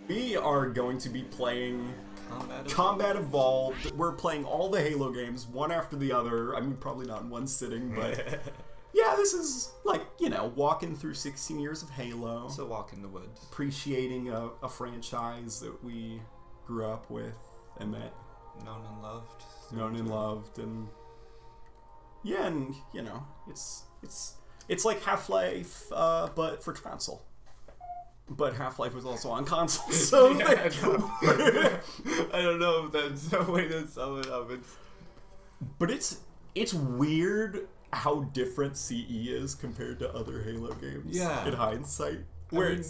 We are going to be playing Combat Evolved. We're playing all the Halo games, one after the other. I mean, probably not in one sitting, but yeah, this is like, you know, walking through 16 years of Halo. It's a walk in the woods. Appreciating a franchise that we grew up with and that known and loved. And yeah, and you know, it's like Half-Life, but for console. But Half-Life was also on console, so yeah, I don't know if that's a way to sum it up. But it's weird how different CE is compared to other Halo games. Yeah. In hindsight, where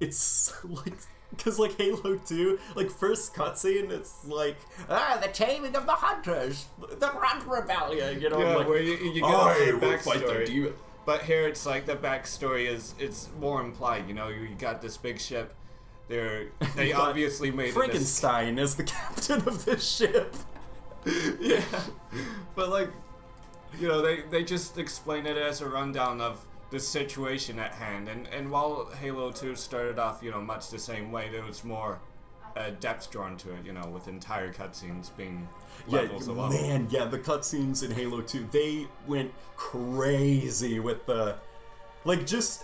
it's like. Because, like, Halo 2, like, first cutscene, it's like, the taming of the hunters, the Grunt Rebellion, you know? Yeah, like, where you get a will fight the backstory. demon. But here it's like the backstory it's more implied, you know? You got this big ship, they obviously made Frankenstein is the captain of this ship. Yeah. But, like, you know, they just explain it as a rundown of the situation at hand, and while Halo 2 started off, you know, much the same way, there was more depth drawn to it, you know, with entire cutscenes being levels of level. Man, yeah, the cutscenes in Halo 2, they went crazy with the, like, just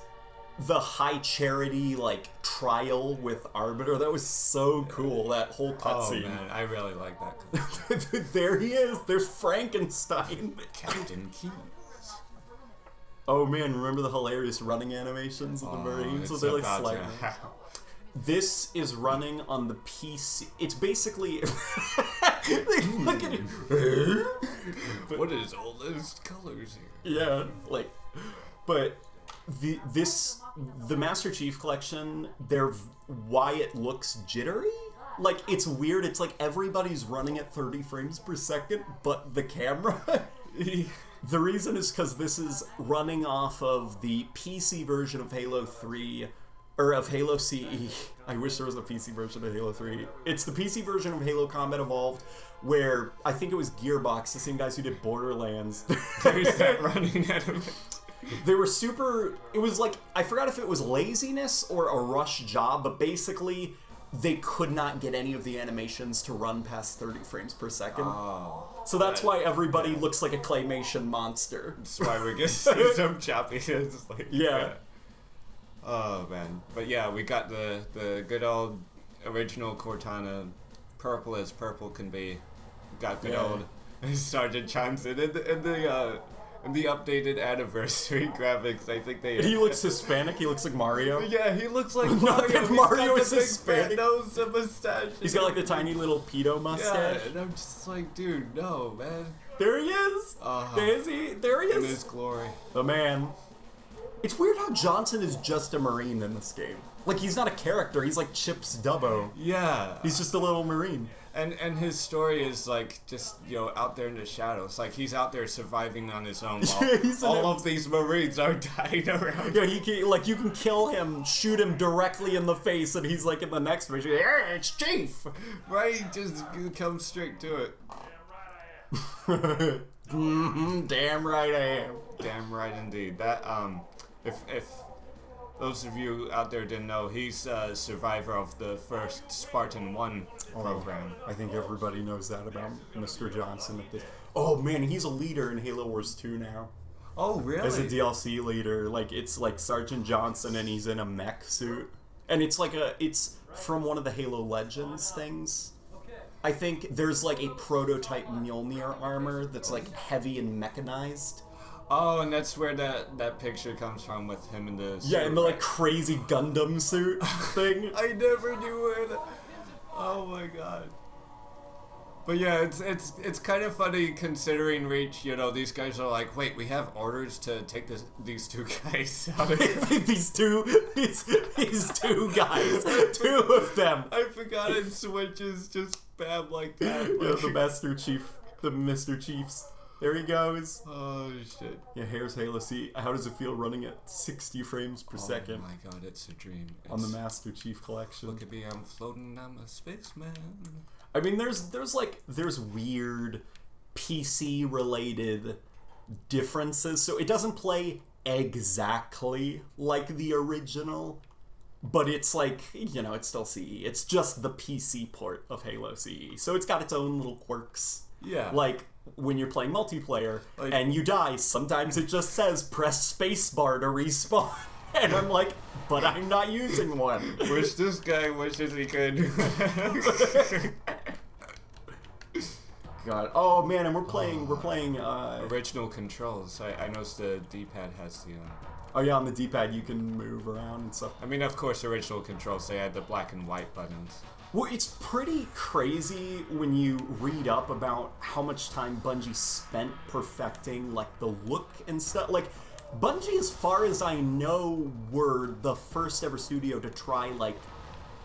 the high charity, like, trial with Arbiter. That was so cool, that whole cutscene. Oh, man, I really like that. There he is, there's Frankenstein. Captain Key. Oh man, remember the hilarious running animations of the Marines? So they're like sliding. This is running on the PC. It's basically look at it. What is all those colors here? Yeah, like, but the Master Chief Collection, why it looks jittery. Like, it's weird. It's like everybody's running at 30 frames per second, but the camera. The reason is because this is running off of the PC version of Halo 3, or of Halo CE. I wish there was a PC version of Halo 3. It's the PC version of Halo Combat Evolved, where I think it was Gearbox, the same guys who did Borderlands. There's that running at them. They were super... It was like, I forgot if it was laziness or a rush job, but basically they could not get any of the animations to run past 30 frames per second. Oh. So that's why everybody looks like a claymation monster. That's why we get some choppiness. Like, yeah. Oh, man. But yeah, we got the good old original Cortana, purple as purple can be. Got good old Sergeant Johnson in the updated anniversary graphics. I think they... He looks Hispanic. He looks like Mario. Yeah, he looks like Mario. Mario. Mario is Hispanic. Nose and mustache. He's got like the tiny little pedo mustache. Yeah, and I'm just like, dude, no, man. There he is. There he is. In his glory. The man. It's weird how Johnson is just a Marine in this game. Like, he's not a character. He's like Chip's Dubbo. Yeah. He's just a little Marine. And his story is like just, you know, out there in the shadows. Like, he's out there surviving on his own while all of these Marines are dying around. Yeah, you can kill him, shoot him directly in the face, and he's like in the next mission, hey, it's Chief! Right, just come straight to it. Damn right I am. Damn right indeed. That, if those of you out there didn't know, he's a survivor of the first Spartan 1 program. I think everybody knows that about Mr. Johnson at this. Oh man, he's a leader in Halo Wars 2 now. Oh really? As a DLC leader, like it's like Sergeant Johnson, and he's in a mech suit, and it's from one of the Halo Legends things. I think there's like a prototype Mjolnir armor that's like heavy and mechanized. Oh, and that's where that picture comes from with him in the suit, in the like crazy Gundam suit thing. I never knew where that. Oh my god. But yeah, it's kind of funny considering Reach. You know, these guys are like, wait, we have orders to take these two guys out. these two guys, two of them. I forgot it switches just bam like that. Yeah, the Master Chief, the Mr. Chiefs. There he goes. Oh, shit. Yeah, here's Halo C. How does it feel running at 60 frames per second? Oh my god, it's a dream. On the Master Chief Collection. Look at me, I'm floating, I'm a spaceman. I mean, there's weird PC-related differences. So it doesn't play exactly like the original, but it's like, you know, it's still CE. It's just the PC port of Halo CE. So it's got its own little quirks. Yeah. Like, when you're playing multiplayer Like, and you die, sometimes it just says press spacebar to respawn. And I'm like, but I'm not using one. Wish this guy wishes he could. God. Oh man, and we're playing Original controls. I noticed the D-pad has the... oh yeah, on the D-pad you can move around and stuff. I mean, of course, original controls, they had the black and white buttons. Well, it's pretty crazy when you read up about how much time Bungie spent perfecting, like, the look and stuff. Like, Bungie, as far as I know, were the first ever studio to try, like,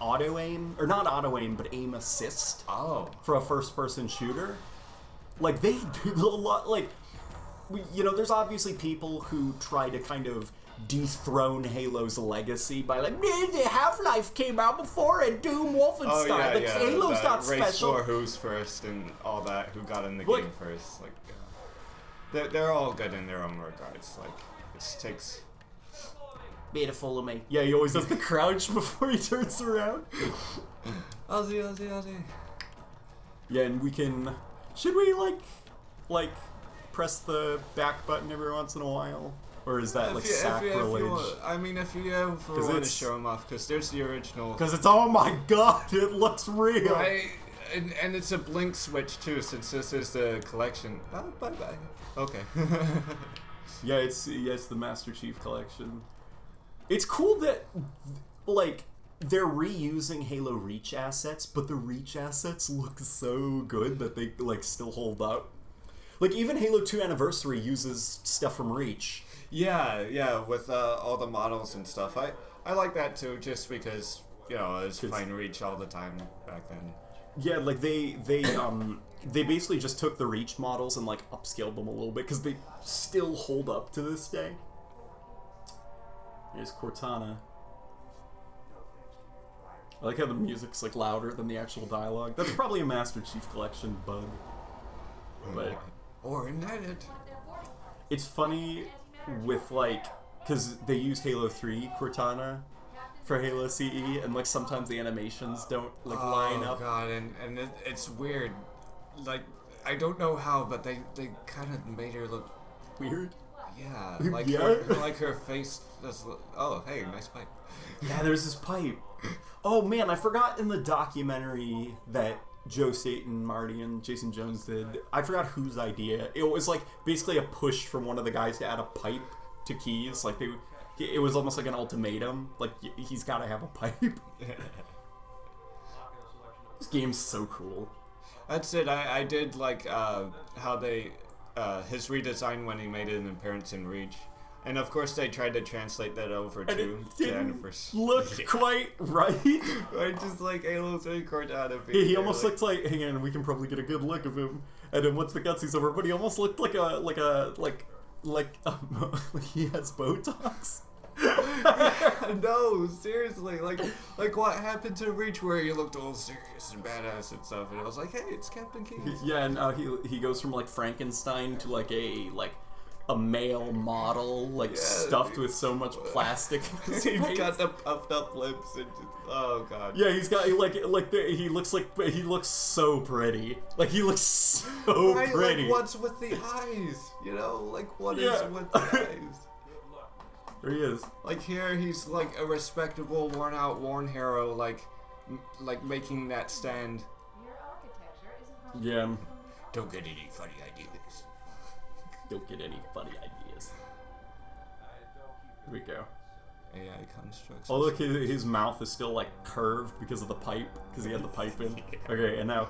auto-aim, or not auto-aim, but aim assist. Oh. For a first-person shooter. Like, they do a lot, like, you know, there's obviously people who try to kind of dethrone Halo's legacy by like, man, the Half-Life came out before and Doom Wolfenstein. Oh, yeah, like, yeah. Halo's not race special. for who's first and all that, who got in the Like, game first. Like, they're all good in their own regards. Like, it takes... Beautiful of me. Yeah, he always does the crouch before he turns around. Ozzy. Yeah, and we can... Should we, like, press the back button every once in a while? Or is that, like, sacrilege? I mean, if you want to show them off, because there's the original... Because it's, oh my god, it looks real! Right? And it's a blink switch, too, since this is the collection. Oh, bye-bye. Okay. Yeah, it's the Master Chief Collection. It's cool that, like, they're reusing Halo Reach assets, but the Reach assets look so good that they, like, still hold up. Like, even Halo 2 Anniversary uses stuff from Reach. Yeah, with all the models and stuff. I like that, too, just because, you know, I was playing Reach all the time back then. Yeah, like, they basically just took the Reach models and, like, upscaled them a little bit, because they still hold up to this day. Here's Cortana. I like how the music's, like, louder than the actual dialogue. That's probably a Master Chief Collection bug. But or indicted. It's funny with, like, because they used Halo 3 Cortana for Halo CE, and, like, sometimes the animations don't, like, line up. Oh god, and it's weird. Like, I don't know how, but they kind of made her look weird. Yeah, like Yeah. her face does look, oh, hey, nice pipe. Yeah, there's this pipe. Oh man, I forgot in the documentary that Joe Staten, Marty, and Jason Jones did. I forgot whose idea. It was like basically a push from one of the guys to add a pipe to keys. Like it was almost like an ultimatum. Like he's got to have a pipe. This game's so cool. That's it. I did like how they his redesign when he made an appearance in Reach. And of course they tried to translate that over to Anniversary. Look quite right. Right, just like Halo's and Cortana. He almost looked like, hang on, we can probably get a good look of him. And then once the cutscene's over, but he almost looked like he has Botox. No, seriously, like what happened to Reach where he looked all serious and badass and stuff, and I was like, hey, it's Captain Keys. Yeah, and he goes from like Frankenstein to like a male model, like stuffed with so much plastic. He's got the puffed up lips and just, oh god. Yeah, he's got he looks so pretty. Like he looks so pretty. Like what's with the eyes? You know, like what is with the eyes? There he is. Like here, he's like a respectable, worn hero, like making that stand. Yeah. Don't get any funny ideas. Don't get any funny ideas. Here we go. AI constructs. Oh look, his mouth is still like curved because of the pipe, because he had the pipe in. Okay, and now.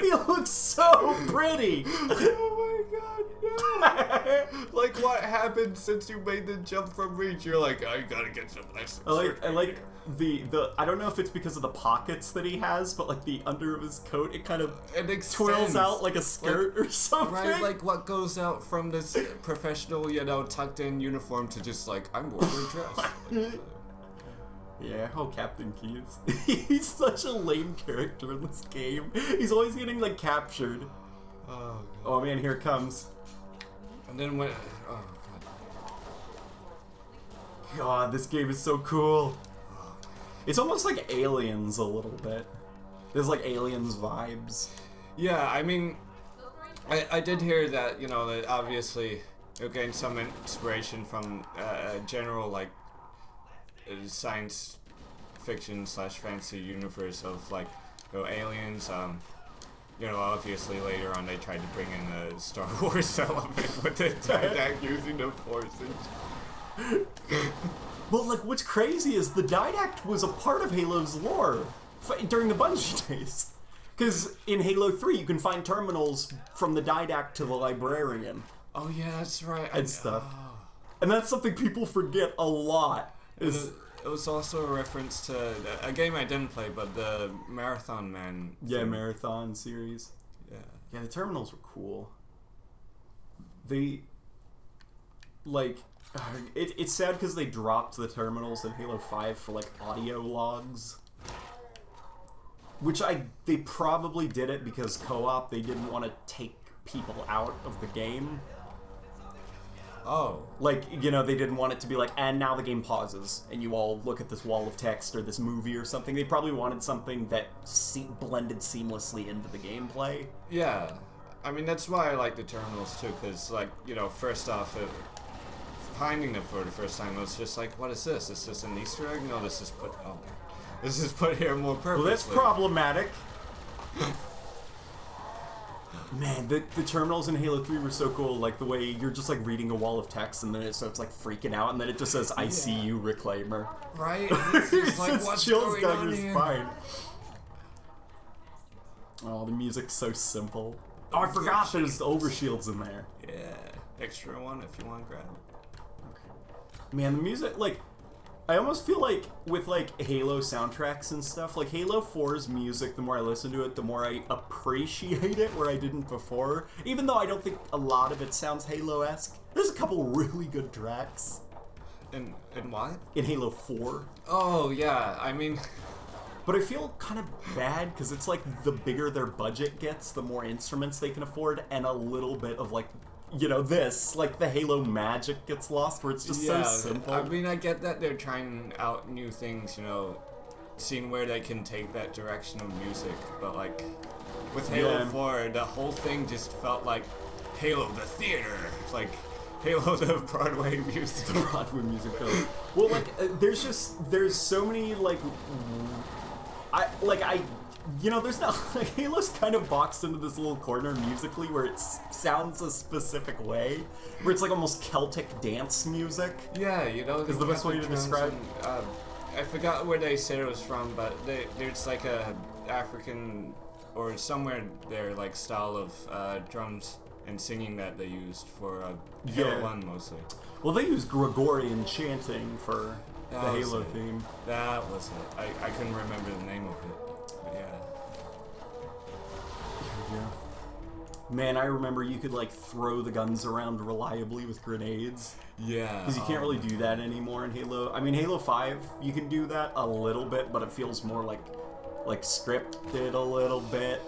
He looks so pretty. Oh my god, no! Like what happened since you made the jump from Reach? You're like, I gotta get some lessons. I like the I don't know if it's because of the pockets that he has, but like the under of his coat, it kind of twirls out like a skirt or something. Right, like what goes out from this professional, tucked in uniform to just like, I'm wearing a dress. Yeah, Captain Keys. He's such a lame character in this game. He's always getting like captured. Oh man, here it comes. And then when, god, this game is so cool. It's almost like Aliens a little bit. There's like Aliens vibes. Yeah, I mean, I did hear that, you know, that obviously it gained some inspiration from a general, like, science fiction / fantasy universe of, like, you know, aliens. You know, obviously later on they tried to bring in the Star Wars element with the Didact using the forces. Well, like, what's crazy is the Didact was a part of Halo's lore during the Bungie days. Because in Halo 3, you can find terminals from the Didact to the Librarian. Oh yeah, that's right. And stuff. And that's something people forget a lot. It was also a reference to a game I didn't play, but the Marathon Man. Yeah, Marathon series. Yeah. Yeah, the terminals were cool. They, like, it's sad because they dropped the terminals in Halo 5 for, like, audio logs. Which they probably did it because co-op, they didn't want to take people out of the game. Oh. Like, you know, they didn't want it to be like, and now the game pauses, and you all look at this wall of text or this movie or something. They probably wanted something that blended seamlessly into the gameplay. Yeah. I mean, that's why I like the terminals, too, because, like, you know, first off, finding them for the first time, it was just like, what is this? Is this an Easter egg? No, this is put here more purposely. Well, that's problematic. Man, the terminals in Halo 3 were so cool, like the way you're just like reading a wall of text and then it starts like freaking out and then it just says, I see you, Reclaimer. Right? It's just like, what's chills going down on your here? spine. Oh, the music's so simple. Oh, I forgot there's overshields in there. Yeah, extra one if you want to grab it. Man, the music, like, I almost feel like with like Halo soundtracks and stuff, like Halo 4's music, the more I listen to it, the more I appreciate it, where I didn't before. Even though I don't think a lot of it sounds Halo-esque. There's a couple really good tracks. In what? In Halo 4. Oh, yeah, I mean... But I feel kind of bad, because it's like the bigger their budget gets, the more instruments they can afford, and a little bit of like, you know, this, like the Halo magic gets lost, where it's just so simple. I mean, I get that they're trying out new things, you know, seeing where they can take that direction of music, but like, with Halo 4, the whole thing just felt like Halo the theater, like Halo the Broadway music. The Broadway music, though. Well, like, there's so many, like, you know, there's not, like, Halo's kind of boxed into this little corner musically where it sounds a specific way, where it's like almost Celtic dance music. Yeah, you know, is the best way to describe. I forgot where they said it was from, but there's like a African or somewhere there like style of drums and singing that they used for Halo 1 mostly. Well, they use Gregorian chanting for the Halo theme. That was it. I couldn't remember the name of it. Yeah. Man, I remember you could, like, throw the guns around reliably with grenades. Yeah. Because you can't really do that anymore in Halo. I mean, Halo 5, you can do that a little bit, but it feels more like scripted a little bit.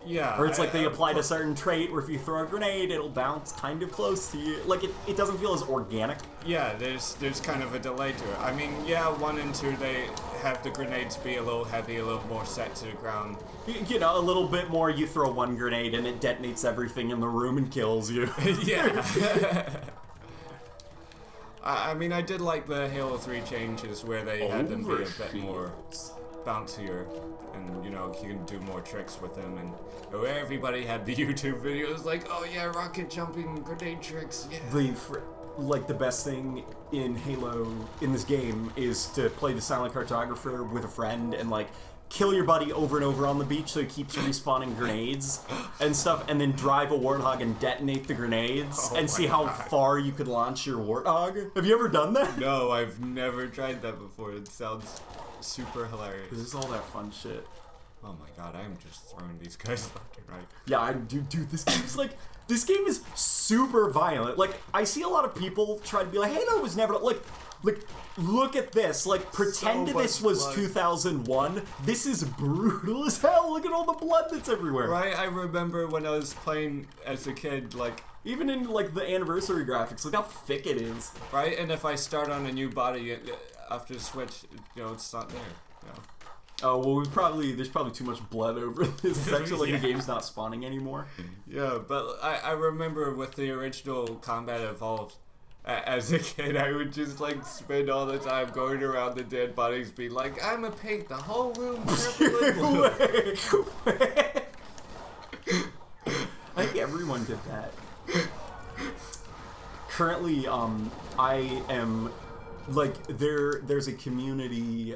Yeah. Or it's like they applied a certain trait where if you throw a grenade, it'll bounce kind of close to you. Like, it doesn't feel as organic. Yeah, there's kind of a delay to it. I mean, yeah, 1 and 2, they have the grenades be a little heavy, a little more set to the ground. You know, a little bit more, you throw one grenade and it detonates everything in the room and kills you. Yeah. I mean, I did like the Halo 3 changes where they had them be a bit more bouncier, and you know, you can do more tricks with them, and where everybody had the YouTube videos like, oh yeah, rocket jumping, grenade tricks, yeah. Like, the best thing in Halo, in this game, is to play the silent cartographer with a friend and, like, kill your buddy over and over on the beach so he keeps respawning grenades and stuff, and then drive a warthog and detonate the grenades and see how far you could launch your warthog. Have you ever done that? No, I've never tried that before. It sounds super hilarious. This is all that fun shit. Oh my god, I am just throwing these guys left and right. Yeah, dude, this game's like, this game is super violent. Like, I see a lot of people try to be like, Halo was never, like, look at this. Like, pretend So this was blood. 2001. This is brutal as hell. Look at all the blood that's everywhere. Right, I remember when I was playing as a kid, like, Even in like the anniversary graphics, look how thick it is. Right, and if I start on a new body after Switch, it's not there. Oh well, there's probably too much blood over this section. Like the game's not spawning anymore. Yeah, but I remember with the original Combat Evolved, as a kid, I would just like spend all the time going around the dead bodies, being like, "I'm a paint the whole room purple and blue." I think everyone did that. Currently, I am like there's a community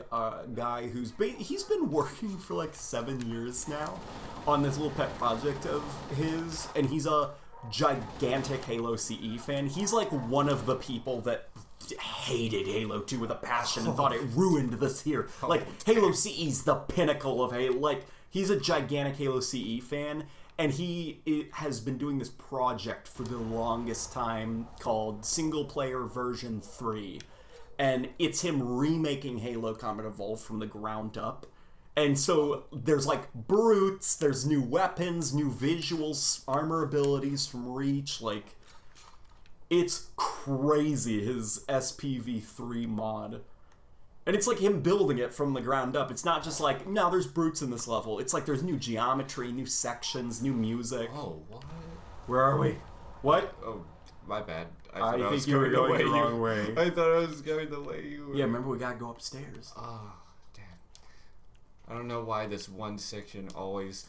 guy he's been working for like 7 years now on this little pet project of his, and he's a gigantic Halo CE fan. He's like one of the people that hated Halo 2 with a passion and thought it ruined this here. Like Halo CE's the pinnacle of Halo. Like he's a gigantic Halo CE fan. And he has been doing this project for the longest time called Single Player Version 3. And it's him remaking Halo Combat Evolved from the ground up. And so there's like brutes, there's new weapons, new visuals, armor abilities from Reach. Like, it's crazy, his SPV3 mod. And it's like him building it from the ground up. It's not just like, no, there's brutes in this level. It's like there's new geometry, new sections, new music. Oh, what? Where are we? What? Oh, my bad. I think you were going the wrong way. I thought I was going the way you were. Yeah, remember we gotta go upstairs. Oh, damn. I don't know why this one section always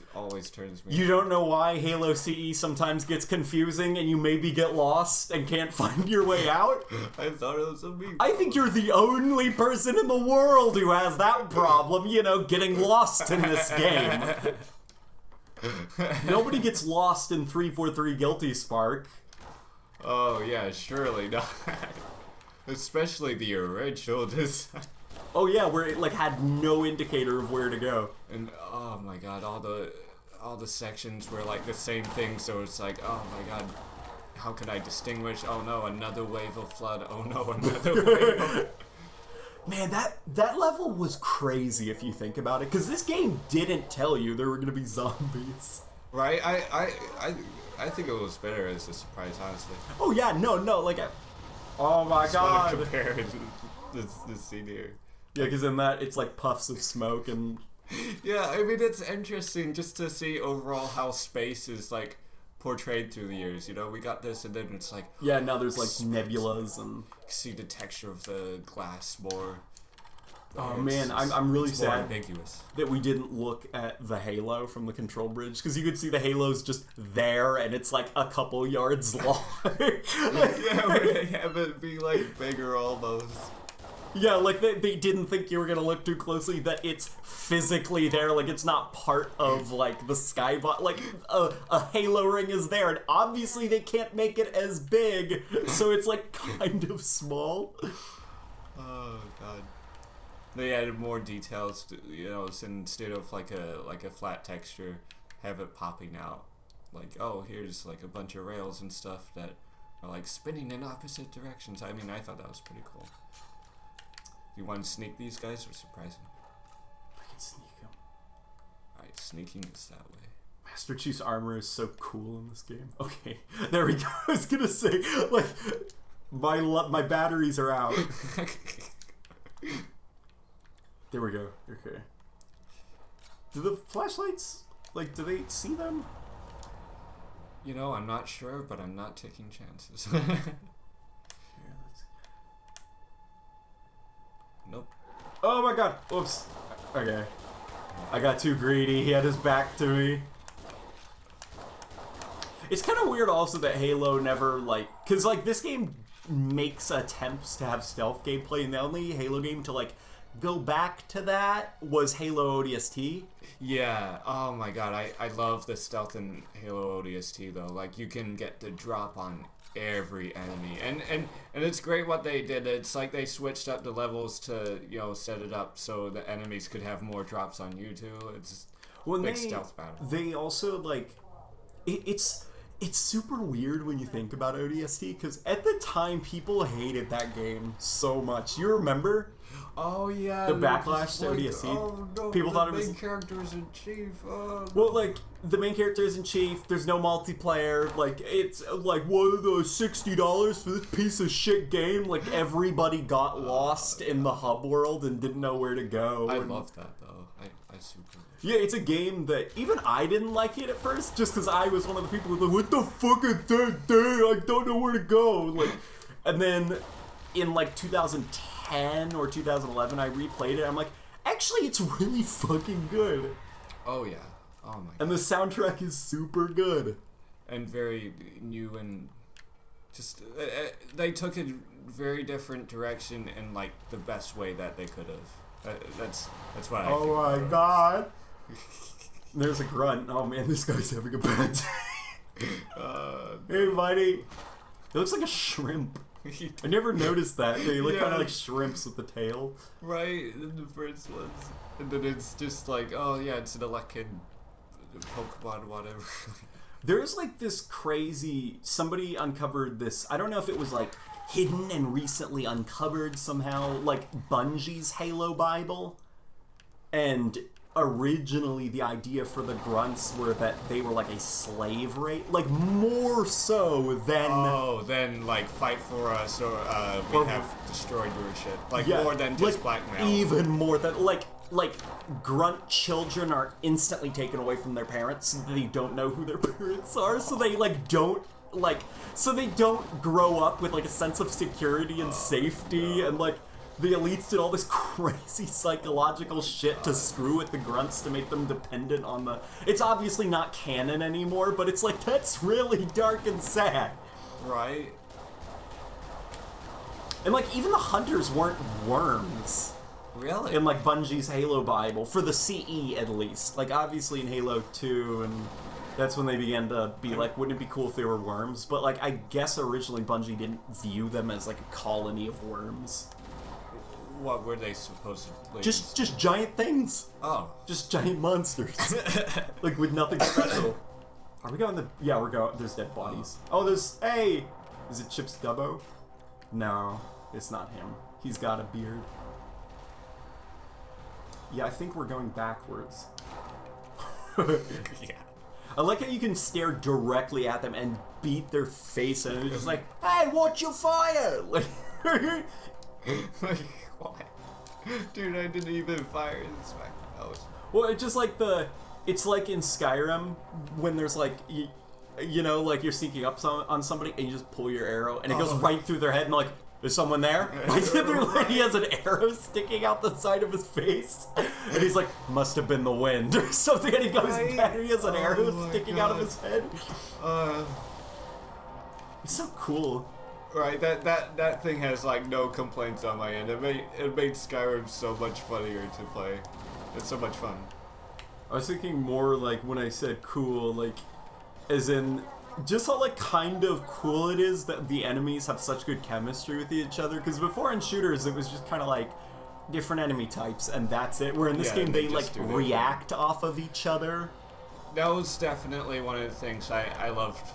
turns me. You don't know why Halo CE sometimes gets confusing and you maybe get lost and can't find your way out? I thought it was a me. I think you're the only person in the world who has that problem, getting lost in this game. Nobody gets lost in 343 Guilty Spark. Oh, yeah, surely not. Especially the original design. Oh yeah, where it like had no indicator of where to go. And oh my god, all the sections were like the same thing, so it's like, oh my god, how could I distinguish? Oh no, another wave of flood. Oh no, another wave of... Man, that level was crazy if you think about it, because this game didn't tell you there were gonna be zombies. Right? I think it was better as a surprise, honestly. Oh yeah, no, like oh my god. Compare this scene here. Yeah, because in that it's like puffs of smoke and. Yeah, I mean it's interesting just to see overall how space is like portrayed through the years. We got this, and then it's like now there's like nebulas and. See the texture of the glass more. Oh man, I'm really sad more ambiguous that we didn't look at the halo from the control bridge, because you could see the halo's just there and it's like a couple yards long. Yeah, where they have it be like bigger almost. Yeah, like they didn't think you were gonna look too closely, that it's physically there, like it's not part of like the skybot. Like a halo ring is there, and obviously they can't make it as big, so it's like kind of small. Oh god. They added more details to, so instead of like a flat texture, have it popping out. Like, oh, here's like a bunch of rails and stuff that are like spinning in opposite directions. I mean, I thought that was pretty cool. You want to sneak these guys or surprise them? I can sneak them. Alright, sneaking is that way. Master Chief's armor is so cool in this game. Okay, there we go. I was gonna say, like, my batteries are out. There we go. Okay. Do the flashlights, like, do they see them? I'm not sure, but I'm not taking chances. Nope. Oh my god. Whoops. Okay. I got too greedy. He had his back to me. It's kind of weird also that Halo never, like... Because, like, this game makes attempts to have stealth gameplay, and the only Halo game to, like, go back to that was Halo ODST. Yeah. Oh my god. I love the stealth in Halo ODST, though. Like, you can get the drop on every enemy, and it's great what they did. It's like they switched up the levels to set it up so the enemies could have more drops on you too. It's big stealth battle. They also like it's It's super weird when you think about ODST, because at the time, people hated that game so much. You remember? Oh yeah, the backlash to ODST. Oh no, people thought it was main characters in chief. Oh, well, like the main character is in chief. There's no multiplayer. Like it's like what are the $60 for this piece of shit game? Like everybody got lost in the hub world and didn't know where to go. I love that though. I super. Yeah, it's a game that even I didn't like it at first, just because I was one of the people who was like, "What the fuck is that thing? I don't know where to go." Like, and then in like 2010 or 2011, I replayed it. I'm like, actually, it's really fucking good. Oh yeah. Oh my god. And the soundtrack is super good. And very new and just they took a very different direction in like the best way that they could have. That's what I think. Oh my god. There's a grunt. Oh man, this guy's having a bad day. Hey buddy. It looks like a shrimp. I never noticed that. They look kind of like shrimps with the tail. Right, in the first ones. And then it's just like, oh yeah, it's an Elecan Pokemon, whatever. There's like this crazy... Somebody uncovered this... I don't know if it was like hidden and recently uncovered somehow. Like Bungie's Halo Bible. And originally the idea for the grunts were that they were like a slave race. Like more so than... Oh, then like fight for us or we have destroyed your shit. Like more than just like, blackmail. Even more than... Like, grunt children are instantly taken away from their parents. They don't know who their parents are, so they, like, don't, like... So they don't grow up with, like, a sense of security and safety, and, like, the elites did all this crazy psychological shit to screw with the grunts to make them dependent on the... It's obviously not canon anymore, but it's like, that's really dark and sad. Right. And, like, even the hunters weren't worms. Really? In, like, Bungie's Halo Bible, for the CE, at least. Like, obviously in Halo 2, and that's when they began to be like, wouldn't it be cool if they were worms? But, like, I guess originally Bungie didn't view them as, like, a colony of worms. What were they supposedly? Just giant things. Oh. Just giant monsters. Like, with nothing special. Are we going the... Yeah, we're going... There's dead bodies. Oh, there's... Hey! Is it Chips Dubbo? No, it's not him. He's got a beard. Yeah, I think we're going backwards. Yeah. I like how you can stare directly at them and beat their face and it's just like, hey, watch your fire! Like, like, what? Dude, I didn't even fire this back. Well, it's just like it's like in Skyrim when there's like, you know, like you're sneaking up on somebody and you just pull your arrow and it goes right through their head and like, there's someone there? Like, he has an arrow sticking out the side of his face. And he's like, must have been the wind or something. And he goes back and he has an arrow sticking out of his head. It's so cool. Right, that thing has like no complaints on my end. It made Skyrim so much funnier to play. It's so much fun. I was thinking more like when I said cool, like as in just how like kind of cool it is that the enemies have such good chemistry with each other. Because before in shooters it was just kind of like different enemy types and that's it. Where in this game they like react off of each other. That was definitely one of the things I loved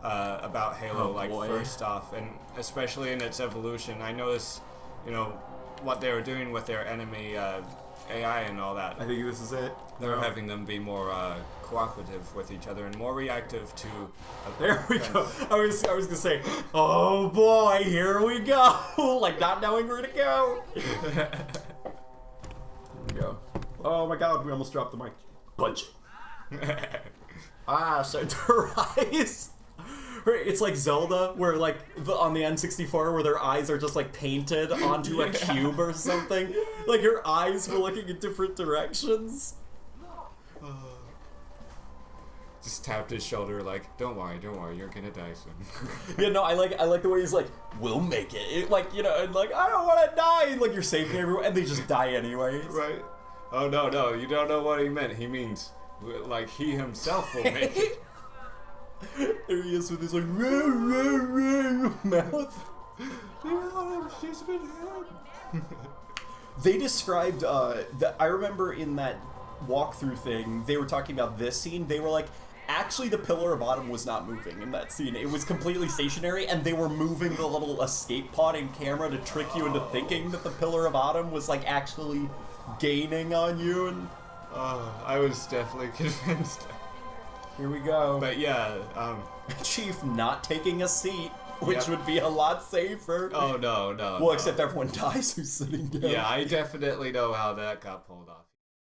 about Halo. First off, and especially in its evolution, I noticed, you know, what they were doing with their enemy AI and all that. I think this is it. They're having them be more cooperative with each other and more reactive to. There we go. I was gonna say, oh boy, here we go. Like not knowing where to go. Here we go. Oh my god, we almost dropped the mic. Punch. So to rise. It's like Zelda, where like on the N64, where their eyes are just like painted onto a cube or something. Like your eyes were looking in different directions. Just tapped his shoulder, like, don't worry, you're gonna die soon. Yeah, no, I like the way he's like, we'll make it. Like, you know, and like, I don't want to die. Like you're saving everyone, and they just die anyways. Right? Oh no, you don't know what he meant. He means like he himself will make it. There he is with his like mouth. They described I remember in that walkthrough thing they were talking about this scene. They were like, actually, the Pillar of Autumn was not moving in that scene. It was completely stationary, and they were moving the little escape pod in camera to trick you into thinking that the Pillar of Autumn was, like, actually gaining on you. And I was definitely convinced. here we go. But yeah, Chief not taking a seat, which would be a lot safer. Oh, no. Well, except everyone dies who's sitting down. Yeah, I definitely know how that got pulled off.